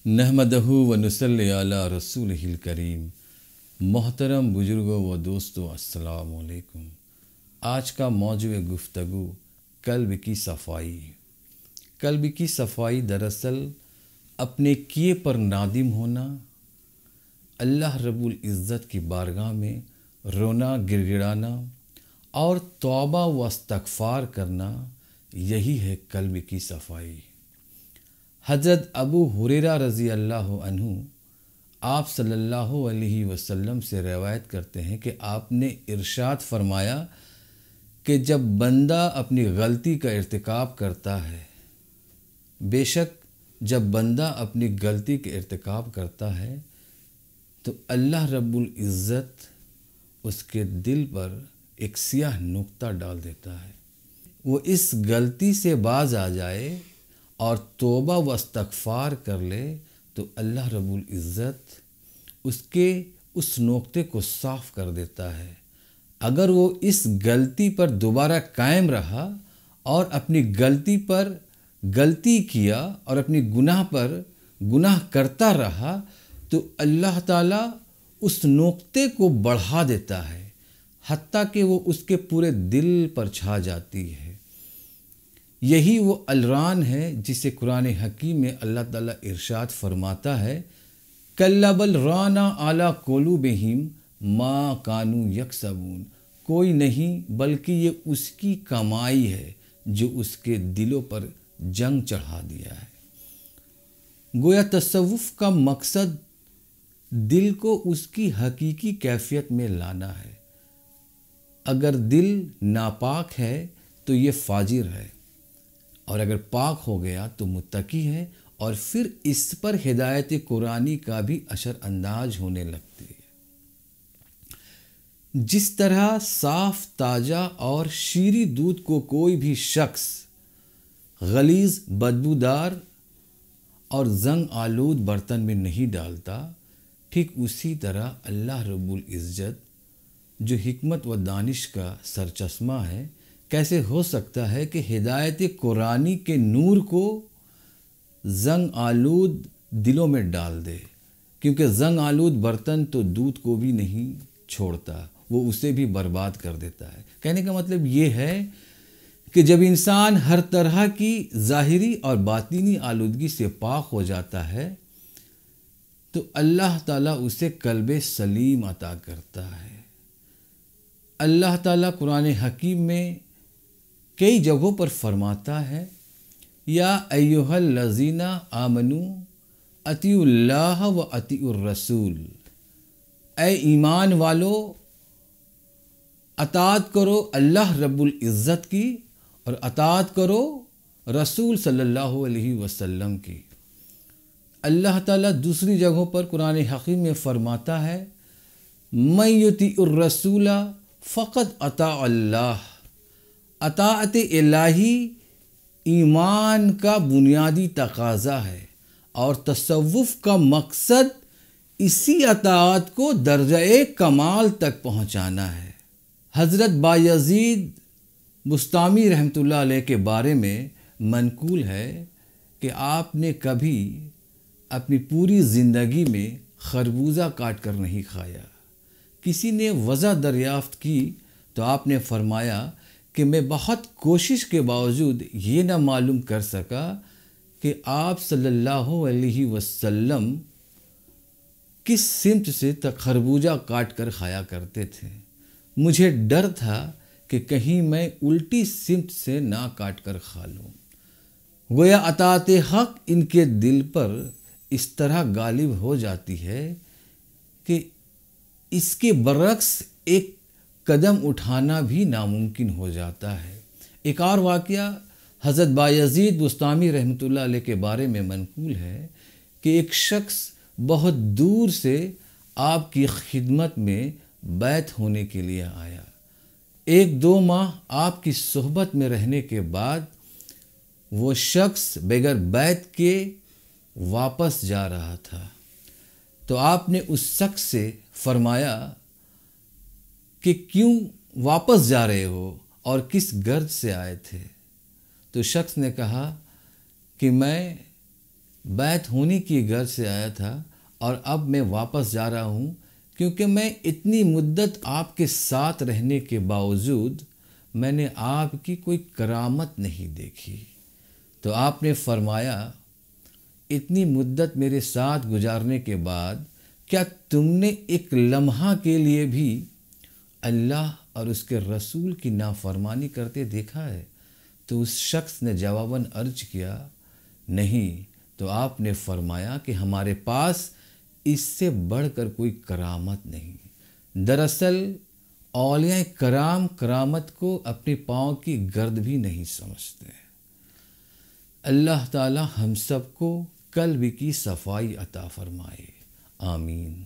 نحمدہ و نصلی علی رسولہ الکریم۔ محترم بزرگوں و دوستوں، السلام علیکم۔ آج کا موضوع گفتگو قلب کی صفائی۔ قلب کی صفائی دراصل اپنے کیے پر نادم ہونا، اللہ رب العزت کی بارگاہ میں رونا گر گڑانا اور توبہ و استغفار کرنا، یہی ہے قلب کی صفائی۔ حضرت ابو ہریرہ رضی اللہ عنہ آپ صلی اللہ علیہ وسلم سے روایت کرتے ہیں کہ آپ نے ارشاد فرمایا کہ جب بندہ اپنی غلطی کا ارتکاب کرتا ہے، بے شک جب بندہ اپنی غلطی کا ارتکاب کرتا ہے تو اللہ رب العزت اس کے دل پر ایک سیاہ نقطہ ڈال دیتا ہے۔ وہ اس غلطی سے باز آ جائے اور توبہ و استغفار کر لے تو اللہ رب العزت اس نقطے کو صاف کر دیتا ہے۔ اگر وہ اس غلطی پر دوبارہ قائم رہا اور اپنی غلطی پر غلطی کیا اور اپنی گناہ پر گناہ کرتا رہا تو اللہ تعالیٰ اس نقطے کو بڑھا دیتا ہے، حتیٰ کہ وہ اس کے پورے دل پر چھا جاتی ہے۔ یہی وہ الران ہے جسے قرآن حکیم میں اللہ تعالیٰ ارشاد فرماتا ہے، کَلَّا بَلْ رَانَ عَلَىٰ قُلُوبِهِمْ مَا كَانُوا يَكْسِبُونَ۔ کوئی نہیں بلکہ یہ اس کی کمائی ہے جو اس کے دلوں پر جنگ چڑھا دیا ہے۔ گویا تصوف کا مقصد دل کو اس کی حقیقی کیفیت میں لانا ہے۔ اگر دل ناپاک ہے تو یہ فاجر ہے، اور اگر پاک ہو گیا تو متقی ہے، اور پھر اس پر ہدایت قرآنی کا بھی اثر انداز ہونے لگتی ہے۔ جس طرح صاف تازہ اور شیریں دودھ کو کوئی بھی شخص غلیظ بدبودار اور زنگ آلود برتن میں نہیں ڈالتا، ٹھیک اسی طرح اللہ رب العزت جو حکمت و دانش کا سرچشمہ ہے، کیسے ہو سکتا ہے کہ ہدایت قرآنی کے نور کو زنگ آلود دلوں میں ڈال دے؟ کیونکہ زنگ آلود برتن تو دودھ کو بھی نہیں چھوڑتا، وہ اسے بھی برباد کر دیتا ہے۔ کہنے کا مطلب یہ ہے کہ جب انسان ہر طرح کی ظاہری اور باطنی آلودگی سے پاک ہو جاتا ہے تو اللہ تعالیٰ اسے قلب سلیم عطا کرتا ہے۔ اللہ تعالیٰ قرآن حکیم میں کئی جگہوں پر فرماتا ہے، یا ایھا الذین آمنوا اطیعوا اللہ و اطیعوا الرسول۔ اے ایمان والو، اطاعت کرو اللہ رب العزت کی اور اطاعت کرو رسول صلی اللہ علیہ وسلم کی۔ اللہ تعالیٰ دوسری جگہوں پر قرآن حکیم میں فرماتا ہے، من یطیع الرسول فقد اطاع اللہ۔ اطاعت الہی ایمان کا بنیادی تقاضا ہے، اور تصوف کا مقصد اسی اطاعت کو درجہ کمال تک پہنچانا ہے۔ حضرت بایزید بسطامی رحمۃ اللہ علیہ کے بارے میں منقول ہے کہ آپ نے کبھی اپنی پوری زندگی میں خربوزہ کاٹ کر نہیں کھایا۔ کسی نے وجہ دریافت کی تو آپ نے فرمایا کہ میں بہت کوشش کے باوجود یہ نہ معلوم کر سکا کہ آپ صلی اللہ علیہ وسلم کس سمت سے خربوزہ کاٹ کر کھایا کرتے تھے۔ مجھے ڈر تھا کہ کہیں میں الٹی سمت سے نہ کاٹ کر کھا لوں۔ گویا اطاعت حق ان کے دل پر اس طرح غالب ہو جاتی ہے کہ اس کے برعکس ایک قدم اٹھانا بھی ناممکن ہو جاتا ہے۔ ایک اور واقعہ حضرت بایزید بسطامی رحمۃ اللہ علیہ کے بارے میں منقول ہے کہ ایک شخص بہت دور سے آپ کی خدمت میں بیعت ہونے کے لیے آیا۔ 1-2 ماہ آپ کی صحبت میں رہنے کے بعد وہ شخص بغیر بیعت کے واپس جا رہا تھا، تو آپ نے اس شخص سے فرمایا کہ کیوں واپس جا رہے ہو اور کس غرض سے آئے تھے؟ تو شخص نے کہا کہ میں بیت ہونی کی غرض سے آیا تھا اور اب میں واپس جا رہا ہوں، کیونکہ میں اتنی مدت آپ کے ساتھ رہنے کے باوجود میں نے آپ کی کوئی کرامت نہیں دیکھی۔ تو آپ نے فرمایا، اتنی مدت میرے ساتھ گزارنے کے بعد کیا تم نے ایک لمحہ کے لیے بھی اللہ اور اس کے رسول کی نافرمانی کرتے دیکھا ہے؟ تو اس شخص نے جواباً عرض کیا، نہیں۔ تو آپ نے فرمایا کہ ہمارے پاس اس سے بڑھ کر کوئی کرامت نہیں۔ دراصل اولیاء کرام کرامت کو اپنے پاؤں کی گرد بھی نہیں سمجھتے۔ اللہ تعالی ہم سب کو قلب کی صفائی عطا فرمائے، آمین۔